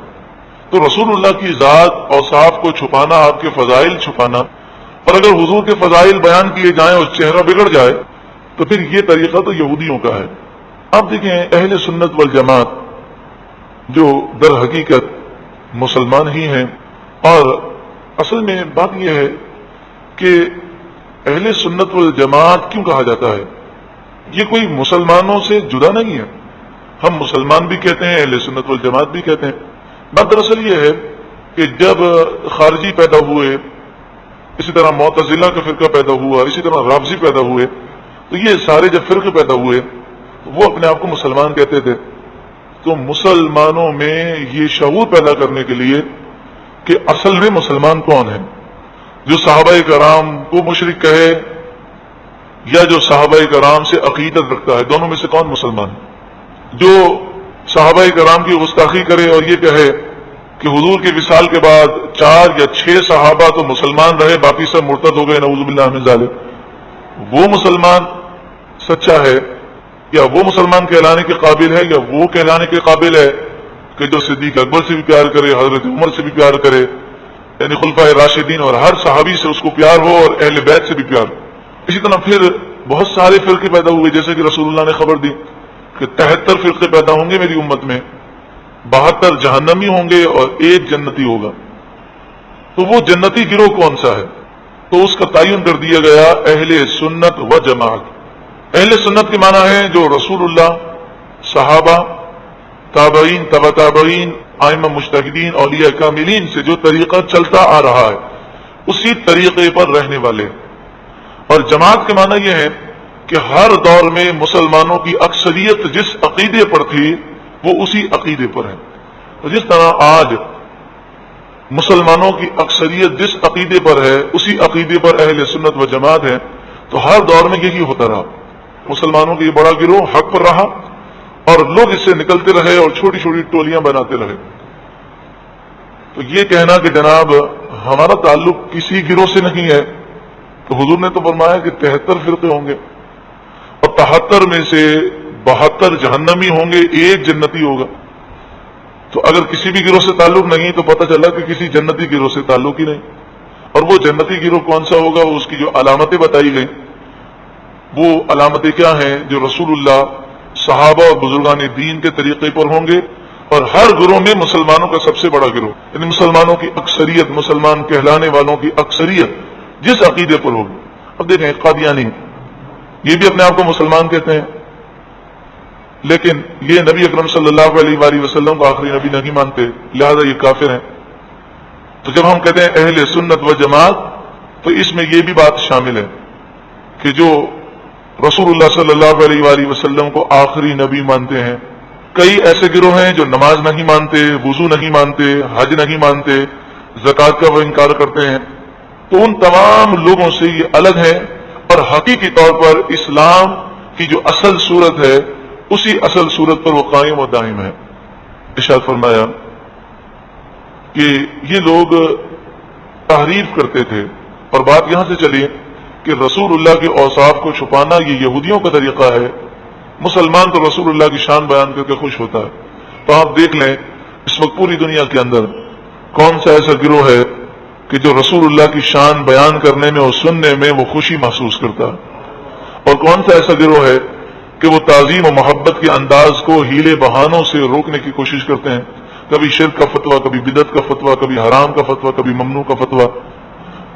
تو رسول اللہ کی ذات, اوصاف کو چھپانا, آپ کے فضائل چھپانا, اور اگر حضور کے فضائل بیان کیے جائیں اور چہرہ بگڑ جائے تو پھر یہ طریقہ تو یہودیوں کا ہے. آپ دیکھیں اہل سنت والجماعت جو در حقیقت مسلمان ہی ہیں, اور اصل میں بات یہ ہے کہ اہل سنت والجماعت کیوں کہا جاتا ہے؟ یہ کوئی مسلمانوں سے جدا نہیں ہے. ہم مسلمان بھی کہتے ہیں, اہل سنت والجماعت بھی کہتے ہیں. بات دراصل یہ ہے کہ جب خارجی پیدا ہوئے اسی طرح معتزلہ کا فرقہ پیدا ہوا، اسی طرح رافضی پیدا ہوئے. تو یہ سارے جب فرقے پیدا ہوئے تو وہ اپنے آپ کو مسلمان کہتے تھے. تو مسلمانوں میں یہ شعور پیدا کرنے کے لیے کہ اصل میں مسلمان کون ہے، جو صحابہ کرام کو مشرک کہے یا جو صحابہ کرام سے عقیدت رکھتا ہے، دونوں میں سے کون مسلمان ہے؟ جو صحابہ کرام کی گستاخی کرے اور یہ کہے کہ حضور کے وصال کے بعد 4 یا 6 صحابہ تو مسلمان رہے، باقی سب مرتد ہو گئے، نعوذ باللہ من ذالک، وہ مسلمان سچا ہے؟ یا وہ مسلمان کہلانے کے قابل ہے، یا وہ کہلانے کے قابل ہے کہ جو صدیق اکبر سے بھی پیار کرے، حضرت عمر سے بھی پیار کرے، یعنی خلفائے راشدین اور ہر صحابی سے اس کو پیار ہو اور اہل بیت سے بھی پیار ہو. اسی طرح پھر بہت سارے فرقے پیدا ہوئے، جیسے کہ رسول اللہ نے خبر دی کہ 73 فرقے پیدا ہوں گے میری امت میں، 72 جہنمی ہوں گے اور 1 جنتی ہوگا. تو وہ جنتی گروہ کون سا ہے؟ تو اس کا تعین کر دیا گیا اہل سنت و جماعت. اہل سنت کے معنی ہے جو رسول اللہ، صحابہ، تابعین، تبع تابعین، ائمہ مجتہدین، اولیاء کاملین سے جو طریقہ چلتا آ رہا ہے اسی طریقے پر رہنے والے. اور جماعت کے معنی یہ ہے کہ ہر دور میں مسلمانوں کی اکثریت جس عقیدے پر تھی وہ اسی عقیدے پر ہے. تو جس طرح آج مسلمانوں کی اکثریت جس عقیدے پر ہے اسی عقیدے پر اہل سنت و جماعت ہے. تو ہر دور میں یہی ہوتا رہا، مسلمانوں کی بڑا گروہ حق پر رہا اور لوگ اس سے نکلتے رہے اور چھوٹی چھوٹی ٹولیاں بناتے رہے. تو یہ کہنا کہ جناب ہمارا تعلق کسی گروہ سے نہیں ہے، تو حضور نے تو فرمایا کہ 73 فرقے ہوں گے اور 73 میں سے 72 جہنمی ہوں گے، 1 جنتی ہوگا. تو اگر کسی بھی گروہ سے تعلق نہیں تو پتہ چلا کہ کسی جنتی گروہ سے تعلق ہی نہیں. اور وہ جنتی گروہ کون سا ہوگا؟ اس کی جو علامتیں بتائی گئیں وہ علامتیں کیا ہیں؟ جو رسول اللہ، صحابہ اور بزرگان دین کے طریقے پر ہوں گے. اور ہر گروہ میں مسلمانوں کا سب سے بڑا گروہ، یعنی مسلمانوں کی اکثریت، مسلمان کہلانے والوں کی اکثریت جس عقیدے پر ہوگی. اب دیکھیں قادیانی یہ بھی اپنے آپ کو مسلمان کہتے ہیں، لیکن یہ نبی اکرم صلی اللہ علیہ وآلہ وسلم کو آخری نبی نہیں مانتے، لہذا یہ کافر ہیں. تو جب ہم کہتے ہیں اہل سنت و جماعت تو اس میں یہ بھی بات شامل ہے کہ جو رسول اللہ صلی اللہ علیہ وآلہ وسلم کو آخری نبی مانتے ہیں. کئی ایسے گروہ ہیں جو نماز نہیں مانتے، وضو نہیں مانتے، حج نہیں مانتے، زکوٰۃ کا وہ انکار کرتے ہیں. تو ان تمام لوگوں سے یہ الگ ہے اور حقیقی طور پر اسلام کی جو اصل صورت ہے اسی اصل صورت پر وہ قائم و دائم ہے. ارشاد فرمایا کہ یہ لوگ تحریف کرتے تھے، اور بات یہاں سے چلی کہ رسول اللہ کے اوصاف کو چھپانا یہ یہودیوں کا طریقہ ہے. مسلمان تو رسول اللہ کی شان بیان کر کے خوش ہوتا ہے. تو آپ دیکھ لیں اس وقت پوری دنیا کے اندر کون سا ایسا گروہ ہے کہ جو رسول اللہ کی شان بیان کرنے میں اور سننے میں وہ خوشی محسوس کرتا ہے، اور کون سا ایسا گروہ ہے کہ وہ تعظیم و محبت کے انداز کو ہیلے بہانوں سے روکنے کی کوشش کرتے ہیں. کبھی شرک کا فتویٰ، کبھی بدعت کا فتویٰ، کبھی حرام کا فتویٰ، کبھی ممنوع کا فتویٰ.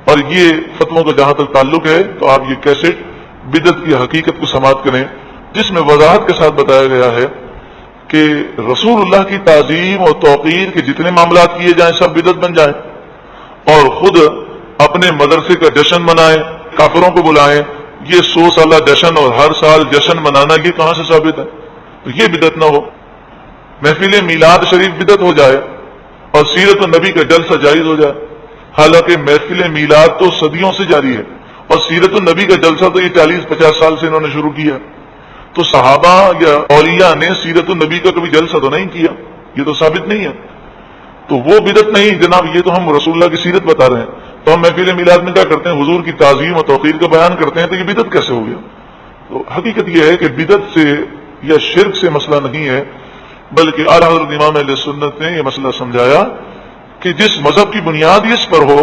اور یہ فتووں کا جہاں تک تعلق ہے تو آپ یہ کیسٹ بدعت کی حقیقت کو سماعت کریں، جس میں وضاحت کے ساتھ بتایا گیا ہے کہ رسول اللہ کی تعظیم اور توقیر کے جتنے معاملات کیے جائیں سب بدعت بن جائیں، اور خود اپنے مدرسے کا جشن منائیں، کافروں کو بلائیں. یہ 100 سالہ جشن اور ہر سال جشن منانا یہ کہاں سے ثابت ہے؟ تو یہ بدعت نہ ہو. محفل میلاد شریف بدعت ہو جائے اور سیرت النبی کا جلسہ جائز ہو جائے، حالانکہ محفل میلاد تو صدیوں سے جاری ہے اور سیرت النبی کا جلسہ تو یہ 40-50 سال سے انہوں نے شروع کیا. تو صحابہ یا اولیاء نے سیرت النبی کا کبھی جلسہ تو نہیں کیا، یہ تو ثابت نہیں ہے. تو وہ بدعت نہیں جناب، یہ تو ہم رسول اللہ کی سیرت بتا رہے ہیں. تو ہم محفل میلاد میں کیا کرتے ہیں؟ حضور کی تعظیم اور توقیر کا بیان کرتے ہیں. تو یہ بدعت کیسے ہو گیا؟ تو حقیقت یہ ہے کہ بدعت سے یا شرک سے مسئلہ نہیں ہے، بلکہ اعلیٰ حضرت امام اہل سنت نے یہ مسئلہ سمجھایا کہ جس مذہب کی بنیاد اس پر ہو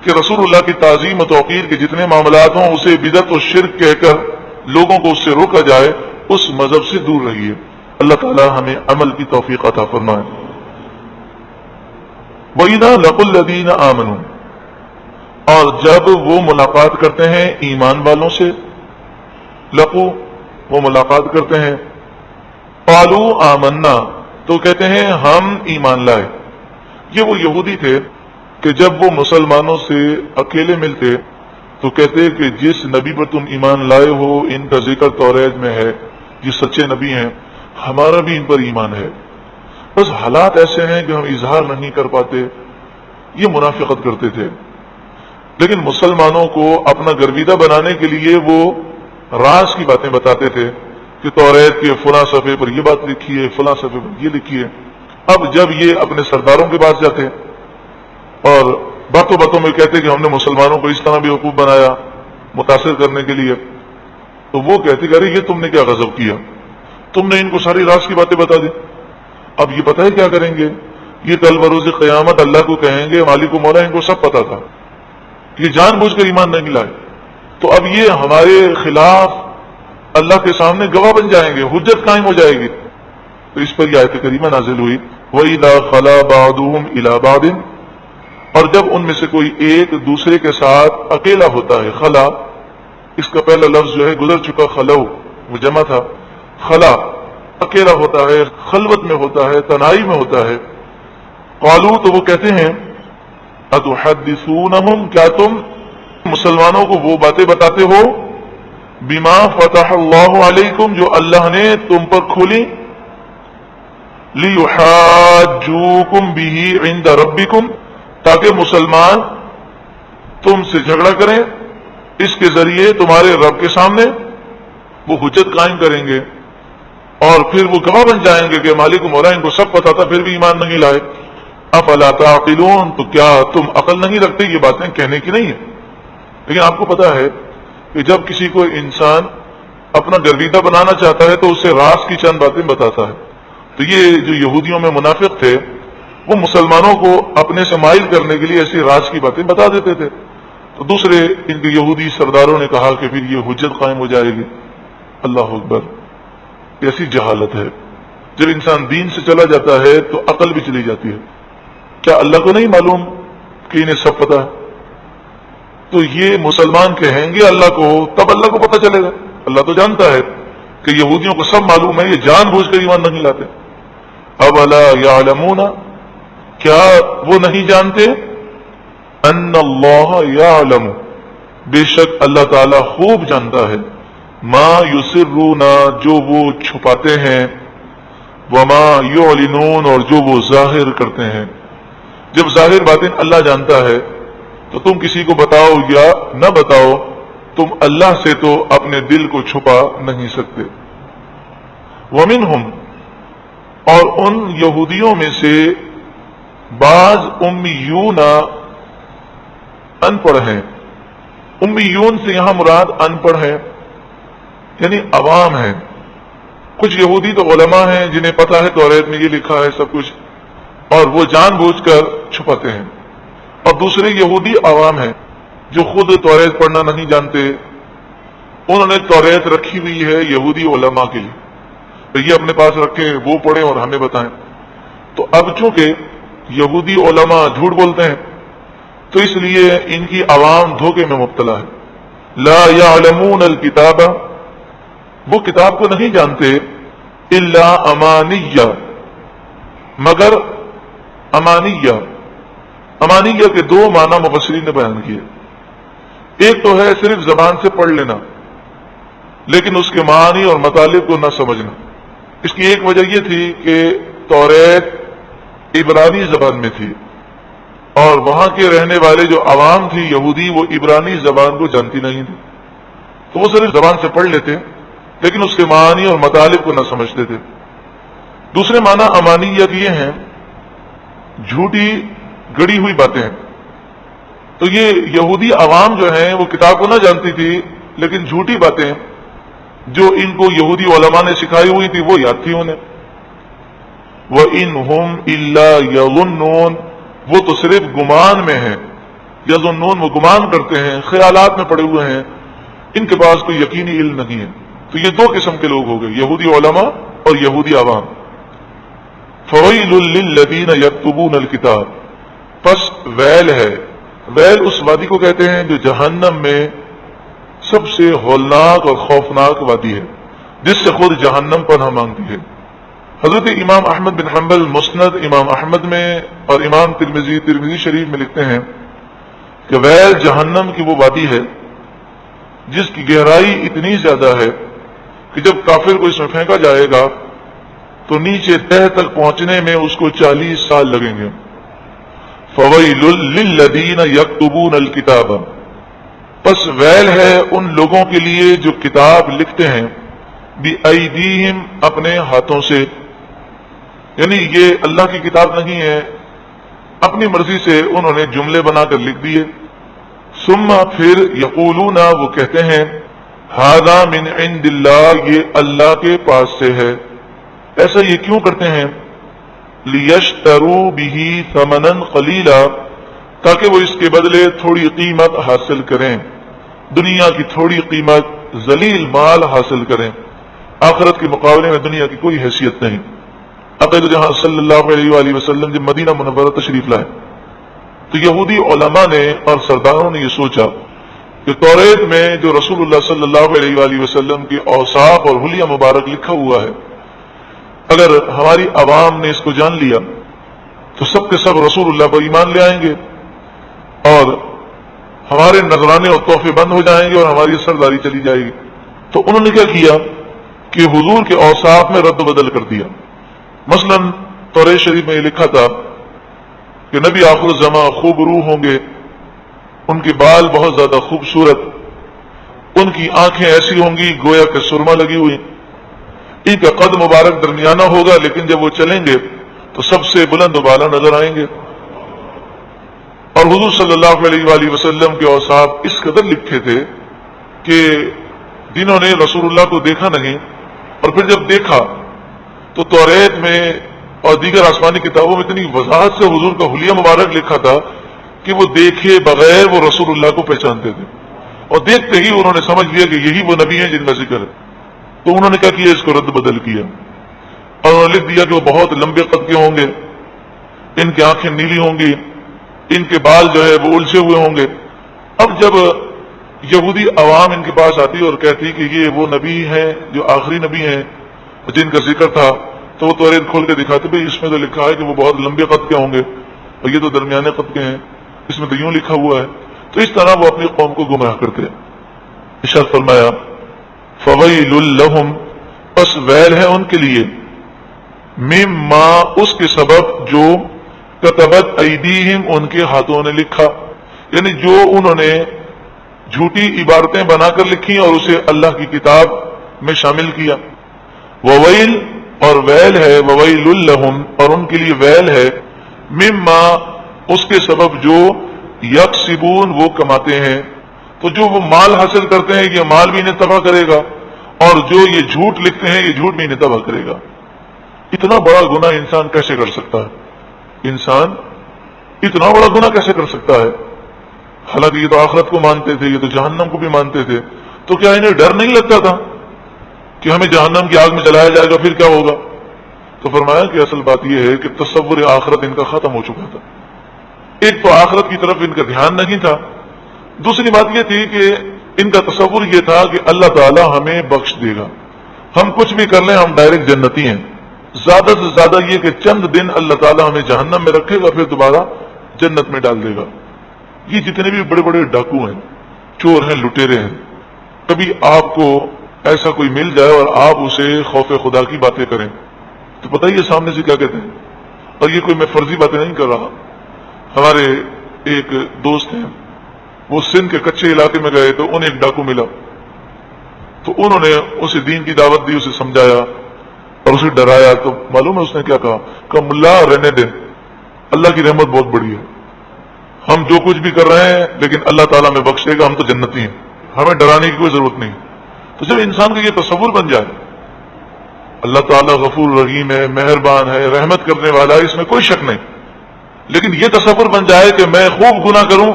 کہ رسول اللہ کی تعظیم و توقیر کے جتنے معاملات ہوں اسے بدعت و شرک کہہ کر لوگوں کو اس سے روکا جائے، اس مذہب سے دور رہیے. اللہ تعالی ہمیں عمل کی توفیق عطا فرمائے. وَإِذَا لَقُوا الَّذِينَ آمَنُوا، اور جب وہ ملاقات کرتے ہیں ایمان والوں سے، لقو وہ ملاقات کرتے ہیں، قالوا آمنا تو کہتے ہیں ہم ایمان لائے. یہ وہ یہودی تھے کہ جب وہ مسلمانوں سے اکیلے ملتے تو کہتے کہ جس نبی پر تم ایمان لائے ہو ان کا ذکر توریت میں ہے، یہ سچے نبی ہیں، ہمارا بھی ان پر ایمان ہے، بس حالات ایسے ہیں کہ ہم اظہار نہیں کر پاتے. یہ منافقت کرتے تھے. لیکن مسلمانوں کو اپنا گرویدہ بنانے کے لیے وہ راز کی باتیں بتاتے تھے کہ توریت کے فلاں صفحے پر یہ بات لکھی ہے، فلاں صفحے پر یہ لکھی ہے. اب جب یہ اپنے سرداروں کے پاس جاتے اور باتوں باتوں میں کہتے کہ ہم نے مسلمانوں کو اس طرح بھی بیوقوف بنایا متاثر کرنے کے لیے، تو وہ کہتے کہ ارے یہ تم نے کیا غضب کیا، تم نے ان کو ساری راز کی باتیں بتا دی. اب یہ پتہ ہے کیا کریں گے، یہ کل بروز قیامت اللہ کو کہیں گے مالک و مولا ان کو سب پتا تھا، یہ جان بوجھ کر ایمان نہیں لائے. تو اب یہ ہمارے خلاف اللہ کے سامنے گواہ بن جائیں گے، حجت قائم ہو جائے گی. تو اس پر یہ آیت کریمہ نازل ہوئی وَإِذَا خَلَا بَعْضُهُمْ إِلَىٰ بَعْضٍ، اور جب ان میں سے کوئی ایک دوسرے کے ساتھ اکیلا ہوتا ہے. خلا اس کا پہلا لفظ جو ہے گزر چکا، خلو وہ جمع تھا. خلا اکیلا ہوتا ہے، خلوت میں ہوتا ہے، تنہائی میں ہوتا ہے. قالوا تو وہ کہتے ہیں اتحدثونہم، کیا تم مسلمانوں کو وہ باتیں بتاتے ہو بما فتح اللہ علیکم، جو اللہ نے تم پر کھولی، لیحاجوکم بہ عند ربکم، تاکہ مسلمان تم سے جھگڑا کریں اس کے ذریعے تمہارے رب کے سامنے، وہ حجت قائم کریں گے اور پھر وہ گواہ بن جائیں گے کہ مالک مولا ان کو سب پتا تھا پھر بھی ایمان نہیں لائے. افلا تعقلون، تو کیا تم عقل نہیں رکھتے؟ یہ باتیں کہنے کی نہیں ہے. لیکن آپ کو پتا ہے کہ جب کسی کو انسان اپنا گرویدہ بنانا چاہتا ہے تو اسے راز کی چند باتیں بتاتا ہے. تو یہ جو یہودیوں میں منافق تھے وہ مسلمانوں کو اپنے سے مائل کرنے کے لیے ایسی راز کی باتیں بتا دیتے تھے. تو دوسرے ان کے یہودی سرداروں نے کہا کہ پھر یہ حجت قائم ہو جائے گی. اللہ اکبر، ایسی جہالت ہے. جب انسان دین سے چلا جاتا ہے تو عقل بھی چلی جاتی ہے. کیا اللہ کو نہیں معلوم کہ انہیں سب پتا ہے؟ تو یہ مسلمان کہیں گے اللہ کو، تب اللہ کو پتہ چلے گا. اللہ تو جانتا ہے کہ یہودیوں کو سب معلوم ہے، یہ جان بوجھ کر ایمان نہیں لاتے. اولا یعلمون، کیا وہ نہیں جانتے ان اللہ یعلم، بے شک اللہ تعالی خوب جانتا ہے، ما یسرون، جو وہ چھپاتے ہیں، وما یعلنون، اور جو وہ ظاہر کرتے ہیں. جب ظاہر باتیں اللہ جانتا ہے تو تم کسی کو بتاؤ یا نہ بتاؤ، تم اللہ سے تو اپنے دل کو چھپا نہیں سکتے. ومنہم، اور ان یہودیوں میں سے بعض امیون، ان پڑھ ہیں. امیون سے یہاں مراد ان پڑھ ہے، یعنی عوام ہیں. کچھ یہودی تو علماء ہیں جنہیں پتہ ہے توریت میں یہ لکھا ہے سب کچھ، اور وہ جان بوجھ کر چھپاتے ہیں. اور دوسرے یہودی عوام ہیں جو خود توریت پڑھنا نہیں جانتے، انہوں نے توریت رکھی ہوئی ہے یہودی علماء کے لیے، تو یہ اپنے پاس رکھیں، وہ پڑھیں اور ہمیں بتائیں. تو اب چونکہ یہودی علماء جھوٹ بولتے ہیں تو اس لیے ان کی عوام دھوکے میں مبتلا ہے. لا یعلمون الکتاب، وہ کتاب کو نہیں جانتے، الا امانیہ، مگر امانیہ. امانیہ کے دو معنی مفسرین نے بیان کیے. ایک تو ہے صرف زبان سے پڑھ لینا لیکن اس کے معنی اور مطالب کو نہ سمجھنا. اس کی ایک وجہ یہ تھی کہ توریت عبرانی زبان میں تھی اور وہاں کے رہنے والے جو عوام تھی یہودی، وہ عبرانی زبان کو جانتی نہیں تھی، تو وہ صرف زبان سے پڑھ لیتے لیکن اس کے معنی اور مطالب کو نہ سمجھتے تھے. دوسرے معنی امانیت یہ ہیں جھوٹی گڑی ہوئی باتیں. تو یہ یہودی عوام جو ہیں وہ کتاب کو نہ جانتی تھی لیکن جھوٹی باتیں جو ان کو یہودی علماء نے سکھائی ہوئی تھی وہ یاد تھی انہیں. وَإِنْهُمْ إِلَّا يَظُنُّونَ، وہ تو صرف گمان میں ہیں. یظنون، وہ گمان کرتے ہیں، خیالات میں پڑے ہوئے ہیں، ان کے پاس کوئی یقینی علم نہیں ہے. تو یہ دو قسم کے لوگ ہو گئے، یہودی علماء اور یہودی عوام. فَوَيْلٌ لِّلَّذِينَ يَكْتُبُونَ الْكِتَابَ، پس ویل ہے. ویل اس وادی کو کہتے ہیں جو جہنم میں سب سے ہولناک اور خوفناک وادی ہے، جس سے خود جہنم پناہ مانگتی ہے. حضرت امام احمد بن حنبل مسند امام احمد میں اور امام ترمذی شریف میں لکھتے ہیں کہ ویل جہنم کی وہ وادی ہے جس کی گہرائی اتنی زیادہ ہے کہ جب کافر کو اس میں پھینکا جائے گا تو نیچے تہ تک پہنچنے میں اس کو 40 سال لگیں گے. فویل للذین یکتبون الکتاب، پس ویل ہے ان لوگوں کے لیے جو کتاب لکھتے ہیں بِأَيْدِيهِمْ اپنے ہاتھوں سے، یعنی یہ اللہ کی کتاب نہیں ہے، اپنی مرضی سے انہوں نے جملے بنا کر لکھ دیے. ثم پھر یقولون وہ کہتے ہیں ھذا من عند اللہ، یہ اللہ کے پاس سے ہے. ایسا یہ کیوں کرتے ہیں؟ لیشتروا بہ ثمنا قلیلا، تاکہ وہ اس کے بدلے تھوڑی قیمت حاصل کریں، دنیا کی تھوڑی قیمت، ذلیل مال حاصل کریں. آخرت کے مقابلے میں دنیا کی کوئی حیثیت نہیں. عقید جہاں صلی اللہ علیہ وآلہ وسلم جب مدینہ منورہ تشریف لائے تو یہودی علماء نے اور سرداروں نے یہ سوچا کہ توریت میں جو رسول اللہ صلی اللہ علیہ وآلہ وسلم کے اوصاف اور حلیہ مبارک لکھا ہوا ہے، اگر ہماری عوام نے اس کو جان لیا تو سب کے سب رسول اللہ پر ایمان لے آئیں گے اور ہمارے نذرانے اور تحفے بند ہو جائیں گے اور ہماری سرداری چلی جائے گی. تو انہوں نے کیا کیا کہ حضور کے اوصاف میں رد و بدل کر دیا. مثلا توریت شریف میں یہ لکھا تھا کہ نبی آخر الزماں خوب روح ہوں گے، ان کے بال بہت زیادہ خوبصورت، ان کی آنکھیں ایسی ہوں گی گویا کہ سرما لگی ہوئی، ان کا قد مبارک درمیانہ ہوگا لیکن جب وہ چلیں گے تو سب سے بلند و بالا نظر آئیں گے. اور حضور صلی اللہ علیہ وآلہ وسلم کے اوصاف اس قدر لکھے تھے کہ جنہوں نے رسول اللہ کو دیکھا نہیں اور پھر جب دیکھا تو توریت میں اور دیگر آسمانی کتابوں میں اتنی وضاحت سے حضور کا حلیہ مبارک لکھا تھا کہ وہ دیکھے بغیر وہ رسول اللہ کو پہچانتے تھے، اور دیکھتے ہی انہوں نے سمجھ لیا کہ یہی وہ نبی ہیں جن کا ذکر ہے. تو انہوں نے کیا کیا، اس کو رد بدل کیا اور انہوں نے لکھ دیا کہ وہ بہت لمبے قد کے ہوں گے، ان کی آنکھیں نیلی ہوں گی، ان کے بال جو ہے وہ الجھے ہوئے ہوں گے. اب جب یہودی عوام ان کے پاس آتی اور کہتی کہ یہ وہ نبی ہیں جو آخری نبی ہیں جن کا ذکر تھا، تو وہ توریت کھول کے دکھاتے بھائی اس میں تو لکھا ہے کہ وہ بہت لمبے قد کے ہوں گے اور یہ تو درمیانے قد کے ہیں، اس میں تو یوں لکھا ہوا ہے. تو اس طرح وہ اپنی قوم کو گمراہ کرتے ہیں. ارشاد فرمایا فویل لہم، پس ویل ہے ان کے لیے، مما اس کے سبب جو کتبت ایدیہم ان کے ہاتھوں نے لکھا، یعنی جو انہوں نے جھوٹی عبارتیں بنا کر لکھی اور اسے اللہ کی کتاب میں شامل کیا. وویل اور ویل ہے، وویل لہم اور ان کے لیے ویل ہے، مما اس کے سبب جو یکسبون وہ کماتے ہیں. تو جو وہ مال حاصل کرتے ہیں یہ مال بھی انہیں تباہ کرے گا، اور جو یہ جھوٹ لکھتے ہیں یہ جھوٹ بھی انہیں تباہ کرے گا. اتنا بڑا گناہ انسان کیسے کر سکتا ہے؟ انسان اتنا بڑا گناہ کیسے کر سکتا ہے؟ حالانکہ یہ تو آخرت کو مانتے تھے، یہ تو جہنم کو بھی مانتے تھے. تو کیا انہیں ڈر نہیں لگتا تھا کہ ہمیں جہنم کی آگ میں جلایا جائے گا پھر کیا ہوگا؟ تو فرمایا کہ اصل بات یہ ہے کہ تصور آخرت ان کا ختم ہو چکا تھا. ایک تو آخرت کی طرف ان کا دھیان نہیں تھا، دوسری بات یہ تھی کہ ان کا تصور یہ تھا کہ اللہ تعالی ہمیں بخش دے گا، ہم کچھ بھی کر لیں ہم ڈائریکٹ جنتی ہیں. زیادہ سے زیادہ یہ کہ چند دن اللہ تعالی ہمیں جہنم میں رکھے گا پھر دوبارہ جنت میں ڈال دے گا. یہ جتنے بھی بڑے بڑے ڈاکو ہیں، چور ہیں، لٹیرے ہیں، کبھی آپ کو ایسا کوئی مل جائے اور آپ اسے خوف خدا کی باتیں کریں تو بتائیے سامنے سے کیا کہتے ہیں. اور یہ کوئی میں فرضی باتیں نہیں کر رہا. ہمارے ایک دوست ہیں، وہ سندھ کے کچے علاقے میں گئے تو انہیں ایک ڈاکو ملا، تو انہوں نے اسے دین کی دعوت دی، اسے سمجھایا اور اسے ڈرایا. تو معلوم ہے اس نے کیا کہا ملا رہنے دیں، اللہ کی رحمت بہت بڑی ہے، ہم جو کچھ بھی کر رہے ہیں لیکن اللہ تعالیٰ میں بخش دے گا، ہم تو جنتی ہیں، ہمیں ڈرانے کی کوئی ضرورت نہیں. تو جب انسان کا یہ تصور بن جائے اللہ تعالیٰ غفور رحیم ہے، مہربان ہے، رحمت کرنے والا ہے، اس میں کوئی شک نہیں، لیکن یہ تصور بن جائے کہ میں خوب گناہ کروں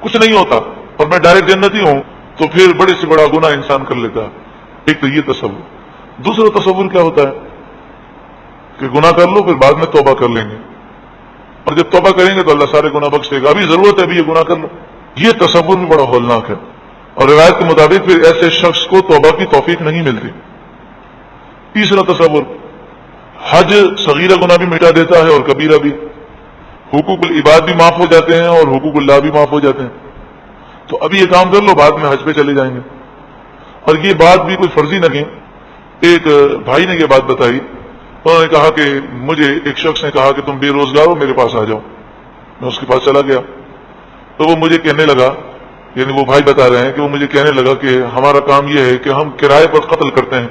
کچھ نہیں ہوتا اور میں ڈائریکٹ جنتی ہوں، تو پھر بڑے سے بڑا گناہ انسان کر لیتا ہے. ایک تو یہ تصور. دوسرا تصور کیا ہوتا ہے کہ گناہ کر لو پھر بعد میں توبہ کر لیں گے، اور جب توبہ کریں گے تو اللہ سارے گناہ بخش دے گا، ابھی ضرورت ہے ابھی یہ گناہ کر لو. یہ تصور بھی بڑا ہولناک ہے، اور روایت کے مطابق پھر ایسے شخص کو توبہ کی توفیق نہیں ملتی. تیسرا تصور حج صغیرہ گناہ بھی مٹا دیتا ہے اور کبیرہ بھی، حقوق العباد بھی معاف ہو جاتے ہیں اور حقوق اللہ بھی معاف ہو جاتے ہیں. تو ابھی یہ کام کر لو، بعد میں حج پہ چلے جائیں گے. اور یہ بات بھی کوئی فرضی نہ کہیں. ایک بھائی نے یہ بات بتائی، انہوں نے کہا کہ مجھے ایک شخص نے کہا کہ تم بے روزگار ہو، میرے پاس آ جاؤ. میں اس کے پاس چلا گیا تو وہ مجھے کہنے لگا، یعنی وہ بھائی بتا رہے ہیں کہ وہ مجھے کہنے لگا کہ ہمارا کام یہ ہے کہ ہم کرائے پر قتل کرتے ہیں،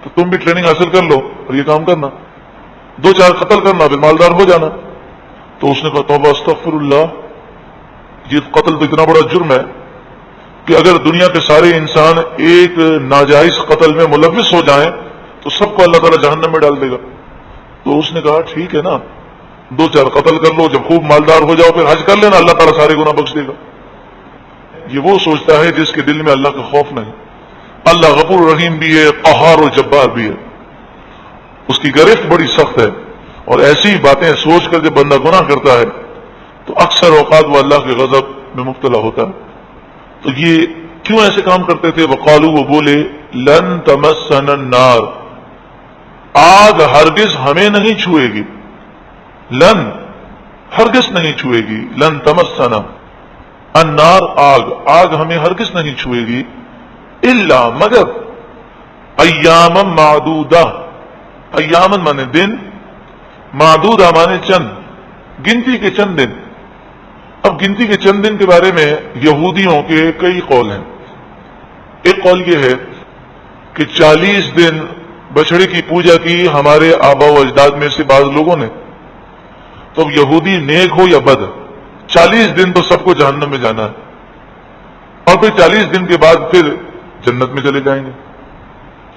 تو تم بھی ٹریننگ حاصل کر لو اور یہ کام کرنا، 2-4 قتل کرنا، پھر مالدار ہو جانا. تو اس نے کہا توبہ استغفر اللہ، یہ قتل تو اتنا بڑا جرم ہے کہ اگر دنیا کے سارے انسان ایک ناجائز قتل میں ملوث ہو جائیں تو سب کو اللہ تعالیٰ جہنم میں ڈال دے گا. تو اس نے کہا ٹھیک ہے نا، 2-4 قتل کر لو، جب خوب مالدار ہو جاؤ پھر حج کر لینا، اللہ تعالیٰ سارے گناہ بخش دے گا. یہ وہ سوچتا ہے جس کے دل میں اللہ کا خوف نہیں. اللہ غفور رحیم بھی ہے، قہار و جبار بھی ہے، اس کی گرفت بڑی سخت ہے. اور ایسی باتیں سوچ کر جب بندہ گناہ کرتا ہے تو اکثر اوقات وہ اللہ کے غضب میں مبتلا ہوتا ہے. تو یہ کیوں ایسے کام کرتے تھے؟ وقالو، وہ بولے، لن تمسنا النار، آگ ہرگز ہمیں نہیں چھوئے گی. لن ہرگز نہیں چھوئے گی، لن تمسنا النار، آگ ہمیں ہرگز نہیں چھوئے گی، الا مگر ایاما معدودہ، ایامن مانے دن، معدودہ مانے چند، گنتی کے چند دن. اب گنتی کے چند دن کے بارے میں یہودیوں کے کئی قول ہیں. ایک قول یہ ہے کہ 40 دن بچڑے کی پوجا کی ہمارے آبا و اجداد میں سے بعض لوگوں نے، تو اب یہودی نیک ہو یا بد، 40 دن تو سب کو جہنم میں جانا ہے، اور پھر 40 دن کے بعد پھر جنت میں چلے جائیں گے.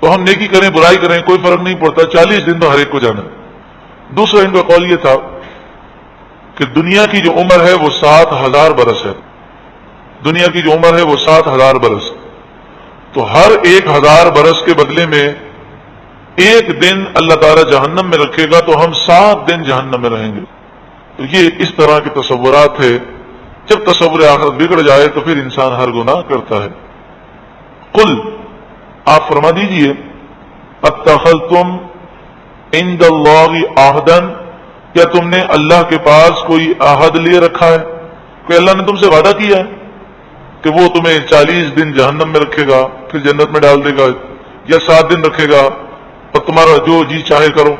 تو ہم نیکی کریں برائی کریں کوئی فرق نہیں پڑتا، 40 دن تو ہر ایک کو جانا ہے. دوسرا ان کا قول یہ تھا کہ دنیا کی جو عمر ہے وہ 7,000 برس ہے، دنیا کی جو عمر ہے وہ 7,000 برس، تو ہر 1,000 برس کے بدلے میں ایک دن اللہ تعالیٰ جہنم میں رکھے گا تو ہم 7 دن جہنم میں رہیں گے. تو یہ اس طرح کے تصورات ہے. جب تصور آخرت بگڑ جائے تو پھر انسان ہر گناہ کرتا ہے. قل، آپ فرما دیجئے، اتخذتم عند اللہ عہدا، کیا تم نے اللہ کے پاس کوئی عہد لیے رکھا ہے؟ کہ اللہ نے تم سے وعدہ کیا ہے کہ وہ تمہیں 40 دن جہنم میں رکھے گا پھر جنت میں ڈال دے گا، یا 7 دن رکھے گا اور تمہارا جو جی چاہے کرو.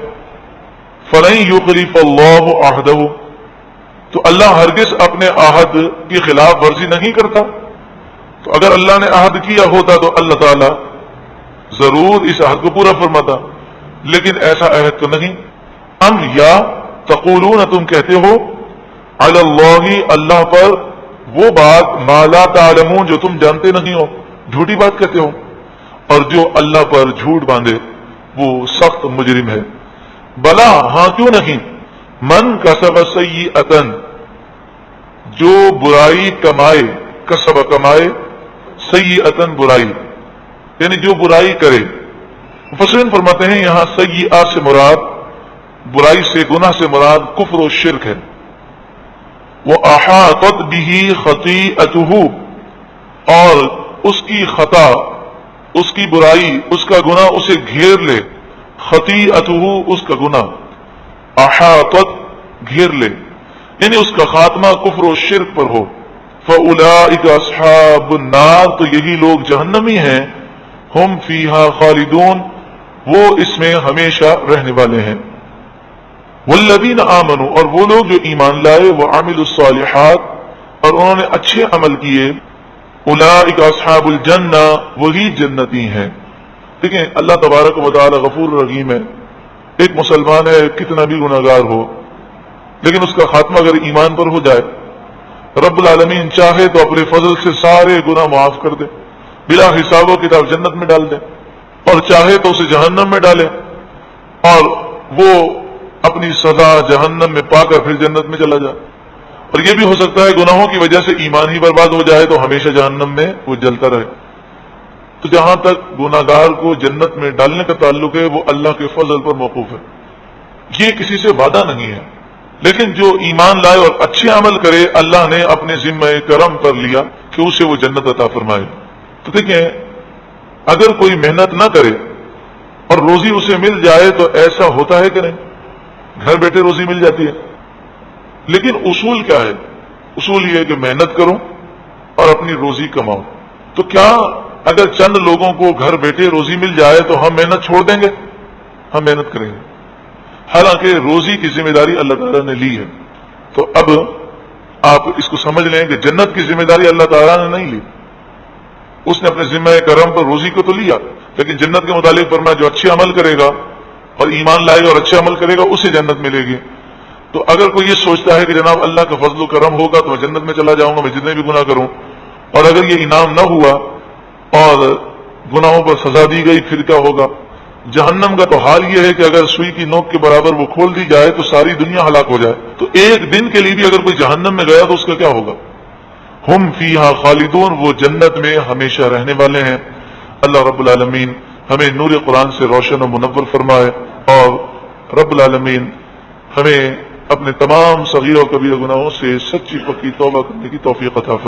فلن یخلف اللہ عہدہ، تو اللہ ہرگز اپنے عہد کی خلاف ورزی نہیں کرتا. تو اگر اللہ نے عہد کیا ہوتا تو اللہ تعالیٰ ضرور اس عہد کو پورا فرماتا، لیکن ایسا عہد تو نہیں. ام یا تقولون، تم کہتے ہو، علی اللہ، اللہ پر وہ بات ما لا تعلمون، جو تم جانتے نہیں ہو، جھوٹی بات کہتے ہو، اور جو اللہ پر جھوٹ باندھے وہ سخت مجرم ہے. بلا، ہاں کیوں نہیں، من کسب سیئۃ، جو برائی کمائے، کسب کمائے، سیئۃ برائی، یعنی جو برائی کرے. مفسرین فرماتے ہیں یہاں سیئہ سے مراد، برائی سے گناہ سے مراد کفر و شرک ہے. وَأَحَاطَتْ بِهِ خَطِيئَتُهُ، اور اس کی خطا، اس کی برائی، اس کا گناہ اسے گھیر لے. خطیئتہ، اس کا گناہ، احاطت، گھیر لے، یعنی اس کا خاتمہ کفر و شرک پر ہو. فَأُولَئِكَ أَصْحَابُ النَّارِ، تو یہی لوگ جہنمی ہیں. ہم فیہا خالدون، وہ اس میں ہمیشہ رہنے والے ہیں. والذین آمنوا، اور وہ لوگ جو ایمان لائے، وعملوا الصالحات، اور انہوں نے اچھے عمل کیے. اولئک اصحاب الجنہ، وہی جنتی ہیں. دیکھیں اللہ تبارک و تعالی غفور رحیم ہے. ایک مسلمان ہے کتنا بھی گناہگار ہو، لیکن اس کا خاتمہ اگر ایمان پر ہو جائے، رب العالمین چاہے تو اپنے فضل سے سارے گناہ معاف کر دے، بلا حساب و کتاب جنت میں ڈال دے، اور چاہے تو اسے جہنم میں ڈالے اور وہ اپنی سزا جہنم میں پا کر پھر جنت میں چلا جائے. اور یہ بھی ہو سکتا ہے گناہوں کی وجہ سے ایمان ہی برباد ہو جائے تو ہمیشہ جہنم میں وہ جلتا رہے. تو جہاں تک گناہگار کو جنت میں ڈالنے کا تعلق ہے وہ اللہ کے فضل پر موقوف ہے، یہ کسی سے وعدہ نہیں ہے. لیکن جو ایمان لائے اور اچھے عمل کرے، اللہ نے اپنے ذمہ کرم پر لیا کہ اسے وہ جنت عطا فرمائے. تو دیکھیں اگر کوئی محنت نہ کرے اور روزی اسے مل جائے تو ایسا ہوتا ہے کہ نہیں؟ گھر بیٹھے روزی مل جاتی ہے. لیکن اصول کیا ہے؟ اصول یہ ہے کہ محنت کرو اور اپنی روزی کماؤ. تو کیا اگر چند لوگوں کو گھر بیٹھے روزی مل جائے تو ہم محنت چھوڑ دیں گے؟ ہم محنت کریں گے. حالانکہ روزی کی ذمہ داری اللہ تعالیٰ نے لی ہے. تو اب آپ اس کو سمجھ لیں کہ جنت کی ذمہ داری اللہ تعالیٰ نے نہیں لی. اس نے اپنے ذمہ کرم پر روزی کو تو لیا، لیکن جنت کے متعلق فرمایا جو اچھے عمل کرے گا اور ایمان لائے گا اور اچھے عمل کرے گا اسے جنت ملے گی. تو اگر کوئی یہ سوچتا ہے کہ جناب اللہ کا فضل و کرم ہوگا تو میں جنت میں چلا جاؤں گا میں جتنے بھی گناہ کروں، اور اگر یہ انعام نہ ہوا اور گناہوں پر سزا دی گئی پھر کیا ہوگا؟ جہنم کا تو حال یہ ہے کہ اگر سوئی کی نوک کے برابر وہ کھول دی جائے تو ساری دنیا ہلاک ہو جائے. تو ایک دن کے لیے بھی اگر کوئی جہنم میں گیا تو اس کا کیا ہوگا؟ ہم فیہا خالدون، وہ جنت میں ہمیشہ رہنے والے ہیں. اللہ رب العالمین ہمیں نور قرآن سے روشن و منور فرمائے، اور رب العالمین ہمیں اپنے تمام صغیر و کبیر گناہوں سے سچی پکی توبہ کرنے کی توفیق عطا فرمائے.